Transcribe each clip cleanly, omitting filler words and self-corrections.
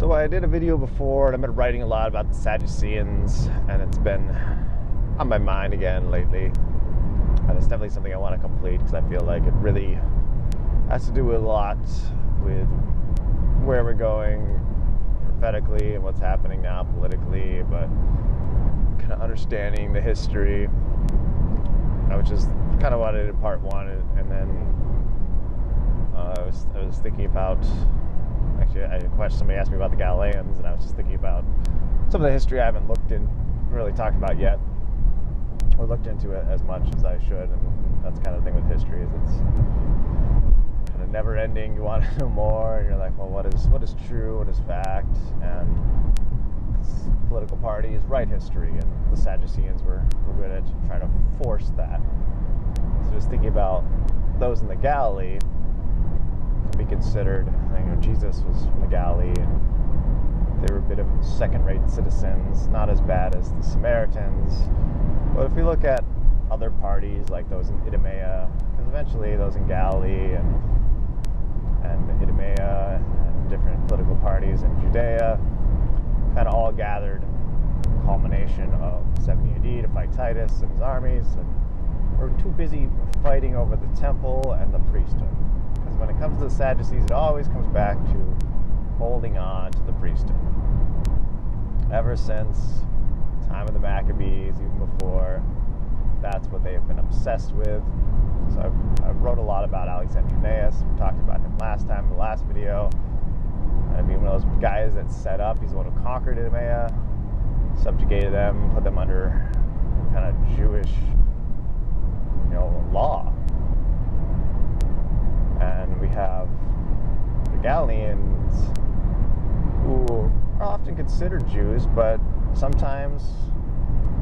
So I did a video before, and I've been writing a lot about the Sadducees, and it's been on my mind again lately. And it's definitely something I want to complete because I feel like it really has to do a lot with where we're going prophetically and what's happening now politically, but kind of understanding the history, which is kind of what I did in part one, and then I was thinking about. Actually, I had a question. Somebody asked me about the Galileans, and I was just thinking about some of the history I haven't really talked about yet, or looked into it as much as I should. And that's kind of the thing with history, is it's kind of never ending. You want to know more, and you're like, well, what is true? What is fact? And political parties write history, and the Sadducees were good at trying to force that. So just thinking about those in the Galilee. Be considered, Jesus was from the Galilee, and they were a bit of second-rate citizens, not as bad as the Samaritans. But if we look at other parties like those in Idumea, because eventually those in Galilee and Idumea and different political parties in Judea kind of all gathered, culmination of 70 AD to fight Titus and his armies, and were too busy fighting over the temple and the priesthood. When it comes to the Sadducees, it always comes back to holding on to the priesthood. Ever since the time of the Maccabees, even before, that's what they have been obsessed with. So I wrote a lot about Alexandrinus. We talked about him last time in the last video. And being one of those guys that set up, he's the one who conquered Idumea, subjugated them, put them under kind of Jewish, law. And we have the Galileans, who are often considered Jews, but sometimes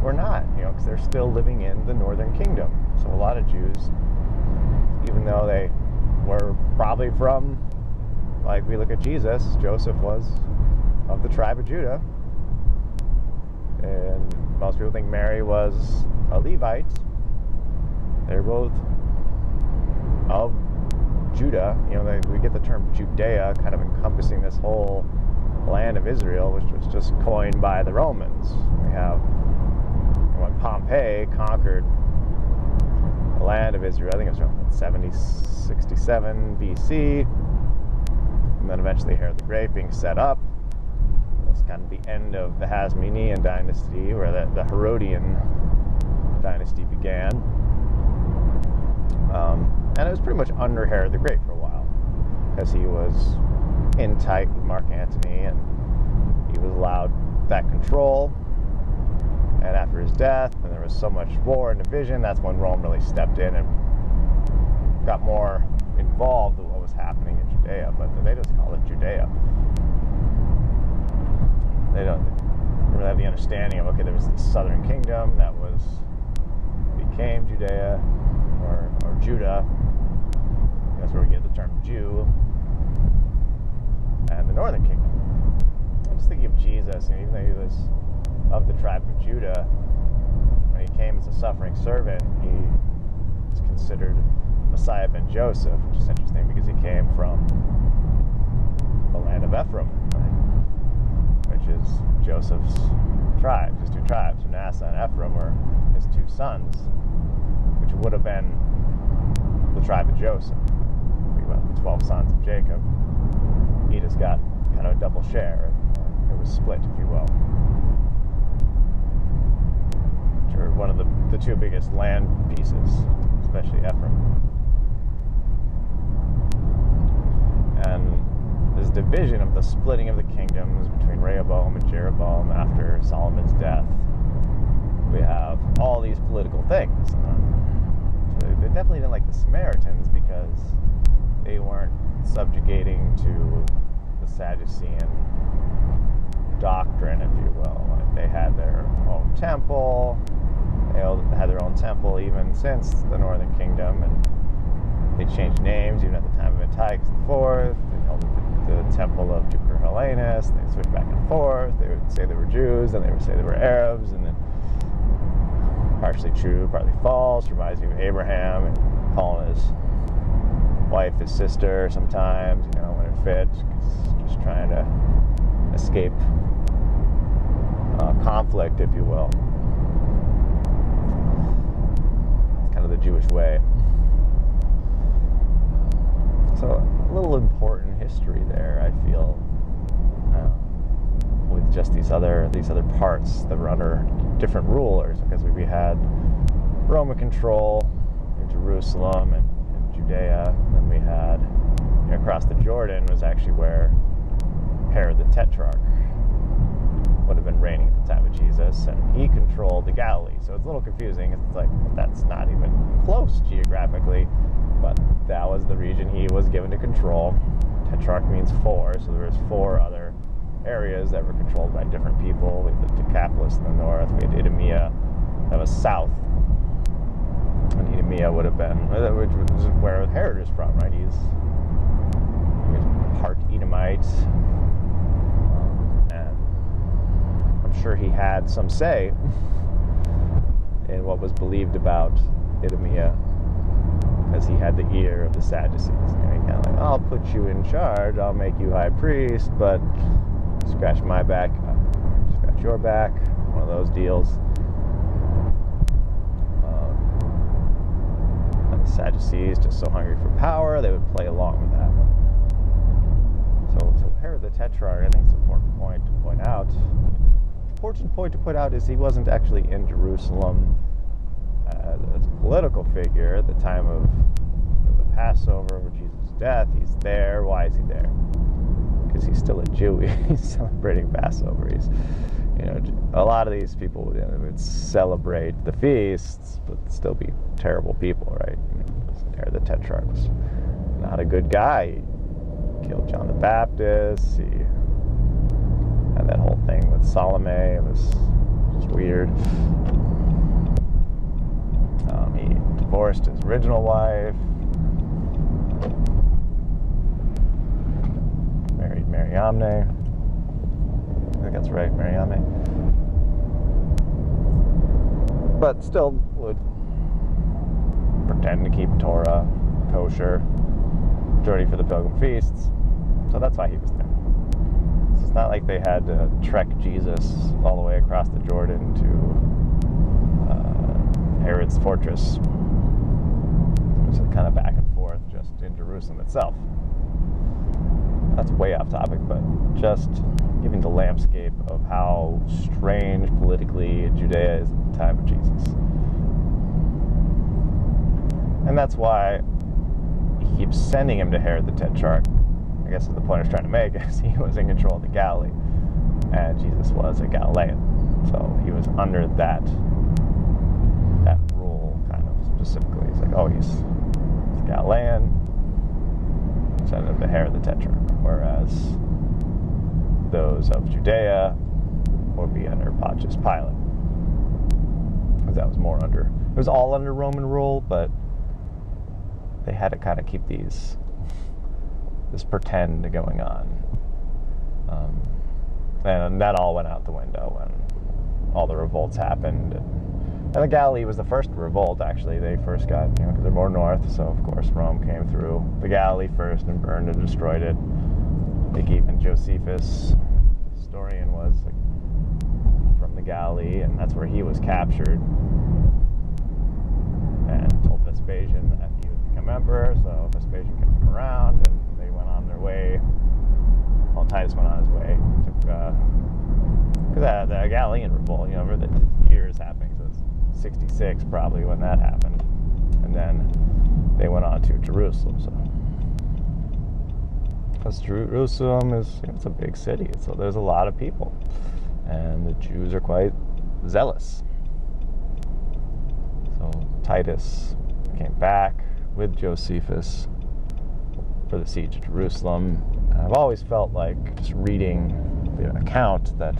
we're not, because they're still living in the northern kingdom. So a lot of Jews, even though they were probably from, like we look at Jesus, Joseph was of the tribe of Judah. And most people think Mary was a Levite. They're both of Judah. We get the term Judea kind of encompassing this whole land of Israel, which was just coined by the Romans. We have when Pompey conquered the land of Israel, I think it was around 67 BC, and then eventually Herod the Great being set up. That's kind of the end of the Hasmonean dynasty, where the Herodian dynasty began. And it was pretty much under Herod the Great for a while, because he was in tight with Mark Antony, and he was allowed that control. And after his death, and there was so much war and division, that's when Rome really stepped in and got more involved with what was happening in Judea. But they just call it Judea. They don't really have the understanding of, okay, there was the southern kingdom that became Judea, or Judah. That's where we get the term Jew, and the northern kingdom. I'm just thinking of Jesus, even though he was of the tribe of Judah, when he came as a suffering servant, he was considered Messiah ben Joseph, which is interesting because he came from the land of Ephraim, right? Which is Joseph's tribe. His two tribes, Manasseh and Ephraim, were his two sons, which would have been the tribe of Joseph. The 12 sons of Jacob. He just got kind of a double share. It was split, if you will. Which are one of the two biggest land pieces, especially Ephraim. And this division of the splitting of the kingdoms between Rehoboam and Jeroboam after Solomon's death, we have all these political things. So they definitely didn't like the Samaritans because they weren't subjugating to the Sadducean doctrine, if you will. Like, they had their own temple. They had their own temple even since the Northern Kingdom, and they changed names even at the time of Antiochus IV. They called it the Temple of Jupiter Hellenus. They switched back and forth. They would say they were Jews, then they would say they were Arabs, and then partially true, partly false. Reminds me of Abraham and calling his wife his sister sometimes, when it fit. Just trying to escape conflict, if you will. It's kind of the Jewish way. So a little important history there, I feel, with just these other parts that were under different rulers, because we had Roman control in Jerusalem and Judea. Then we had, across the Jordan was actually where Herod the Tetrarch would have been reigning at the time of Jesus, and he controlled the Galilee. So it's a little confusing. It's like, that's not even close geographically, but that was the region he was given to control. Tetrarch means four, so there was four other areas that were controlled by different people. We had the Decapolis in the north, we had Idumea that was south, and Idumea would have been, which was where Herod is from, right? He's part Edomite, and I'm sure he had some say in what was believed about Idumea, because he had the ear of the Sadducees. He kind of like, I'll put you in charge, I'll make you high priest, but scratch my back, scratch your back, one of those deals. And the Sadducees, just so hungry for power, they would play along with that. So Herod the Tetrarch, I think it's an important point to point out. Important point to point out is he wasn't actually in Jerusalem as a political figure at the time of the Passover, or Jesus' death. He's there. Why is he there? Because he's still a Jew. He's celebrating Passover. He's, a lot of these people would celebrate the feasts, but still be terrible people, right? Herod the Tetrarch was not a good guy. He killed John the Baptist. He had that whole thing with Salome. It was just weird. He divorced his original wife, married Mariamne. I think that's right, Mariamne. But still would pretend to keep Torah kosher, majority for the pilgrim feasts. So that's why he was there. So it's not like they had to trek Jesus all the way across the Jordan to Herod's fortress. It was kind of back and forth just in Jerusalem itself. That's way off topic, but just giving the landscape of how strange politically Judea is at the time of Jesus. And that's why he keeps sending him to Herod the Tetrarch. I guess the point I was trying to make is he was in control of the Galilee, and Jesus was a Galilean. So he was under that rule, kind of specifically. He's like, oh, he's Galilean, send him to Herod the Tetrarch. Whereas those of Judea would be under Pontius Pilate, because that was more under, it was all under Roman rule, but they had to kind of keep this pretend going on. And that all went out the window when all the revolts happened. And the Galilee was the first revolt, actually. They first got, because they're more north, so of course Rome came through the Galilee first and burned and destroyed it. I think even Josephus, the historian, was from the Galilee, and that's where he was captured and told Vespasian that he would become emperor. So Vespasian kept him around, and they went on their way. Well, Titus went on his way. Because the Galilean revolt, the year is happening, so it's 66 probably when that happened, and then they went on to Jerusalem. So, because Jerusalem it's a big city, so there's a lot of people, and the Jews are quite zealous. So Titus came back with Josephus for the siege of Jerusalem. And I've always felt like, just reading the account, that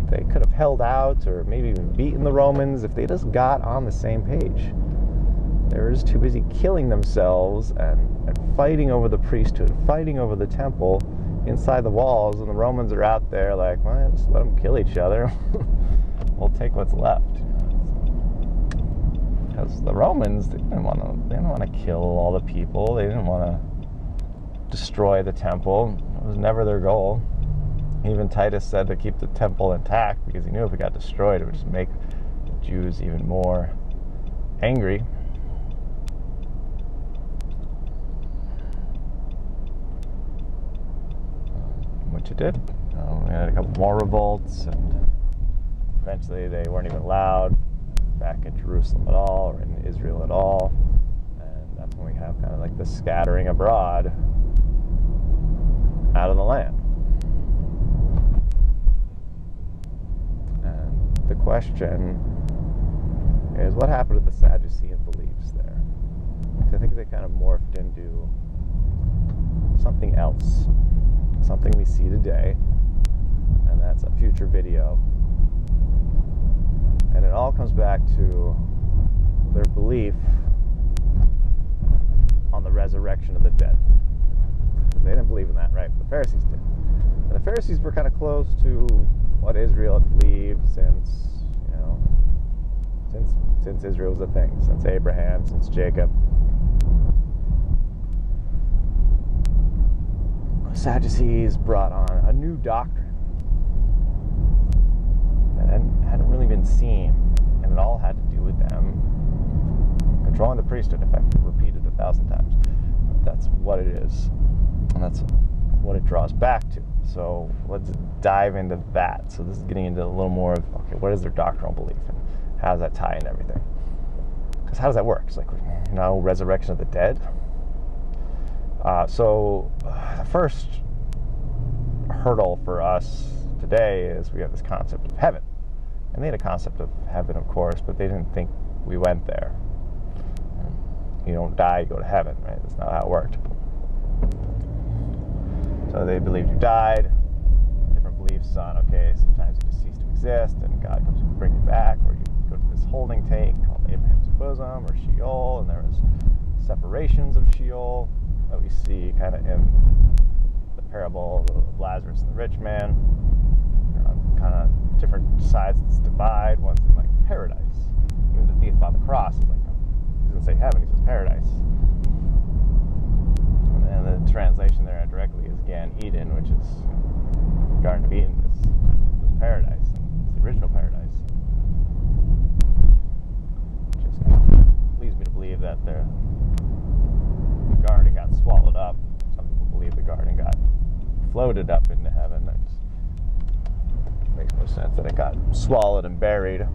they could have held out or maybe even beaten the Romans if they just got on the same page. They were just too busy killing themselves and fighting over the priesthood, fighting over the temple inside the walls, and the Romans are out there like, well, just let them kill each other. We'll take what's left. Because the Romans, they didn't want to kill all the people. They didn't want to destroy the temple. It was never their goal. Even Titus said to keep the temple intact because he knew if it got destroyed, it would just make the Jews even more angry. Which it did. We had a couple more revolts, and eventually they weren't even allowed back in Jerusalem at all, or in Israel at all. And that's when we have kind of like the scattering abroad out of the land. And the question is, what happened to the Sadducean beliefs there? Because I think they kind of morphed into something else, something we see today, and that's a future video. And it all comes back to their belief on the resurrection of the dead. They didn't believe in that, right? The Pharisees did. And the Pharisees were kind of close to what Israel had believed since Israel was a thing, since Abraham, since Jacob. The Sadducees brought on a new doctrine that hadn't really been seen, and it all had to do with them controlling the priesthood. In fact, repeated 1,000 times. But that's what it is, and that's what it draws back to. So let's dive into that. So this is getting into a little more of, okay, what is their doctrinal belief, and how does that tie in everything? Because how does that work? It's like, resurrection of the dead. So the first hurdle for us today is we have this concept of heaven. And they had a concept of heaven, of course, but they didn't think we went there. You don't die, you go to heaven, right? That's not how it worked. So they believed you died. Different beliefs on, okay, sometimes you just cease to exist and God comes to bring you back, or you go to this holding tank called Abraham's bosom or Sheol, and there was separations of Sheol that we see kind of in the parable of Lazarus and the rich man. They're on kind of different sides of this divide. One's in like paradise. Even the thief on the cross is like, he doesn't say heaven, he says paradise. And the translation there directly is Gan Eden, which is Garden of Eden, is paradise. It's the original paradise. Which leads me to believe that the garden got swallowed up. Some people believe the garden got floated up into heaven. That just makes no sense that it got swallowed and buried.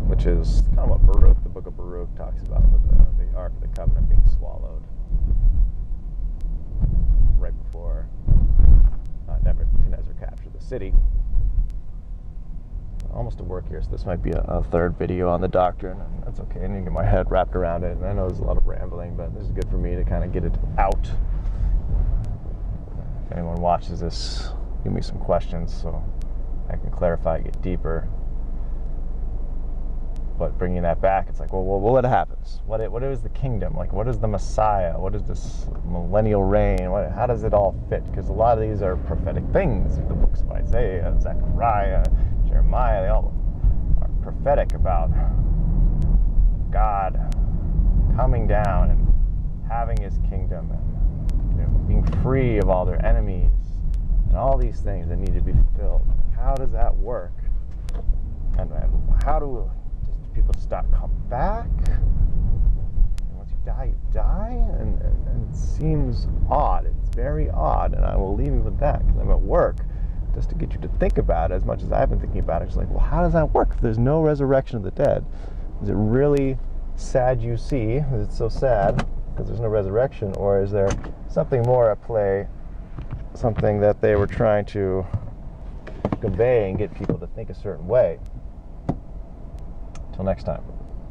Which is kind of what the book of Baruch talks about, with the Ark of the Covenant being swallowed right before Nebuchadnezzar captured the city. Almost to work here, so this might be a third video on the doctrine, and that's okay. I need to get my head wrapped around it, and I know there's a lot of rambling, but this is good for me to kind of get it out. If anyone watches this, give me some questions so I can clarify, get deeper. But bringing that back, it's like, well, what happens? What is the kingdom? Like, what is the Messiah? What is this millennial reign? How does it all fit? Because a lot of these are prophetic things. The books of Isaiah, Zechariah, Jeremiah, they all are prophetic about God coming down and having his kingdom and being free of all their enemies and all these things that need to be fulfilled. How does that work? And how do people just not come back? And once you die, and it seems odd. It's very odd, and I will leave you with that because I'm at work, just to get you to think about it as much as I've been thinking about it. It's like, well, how does that work if there's no resurrection of the dead? Is it really Sadducee? Is it so sad because there's no resurrection, or is there something more at play, something that they were trying to convey and get people to think a certain way? Till next time.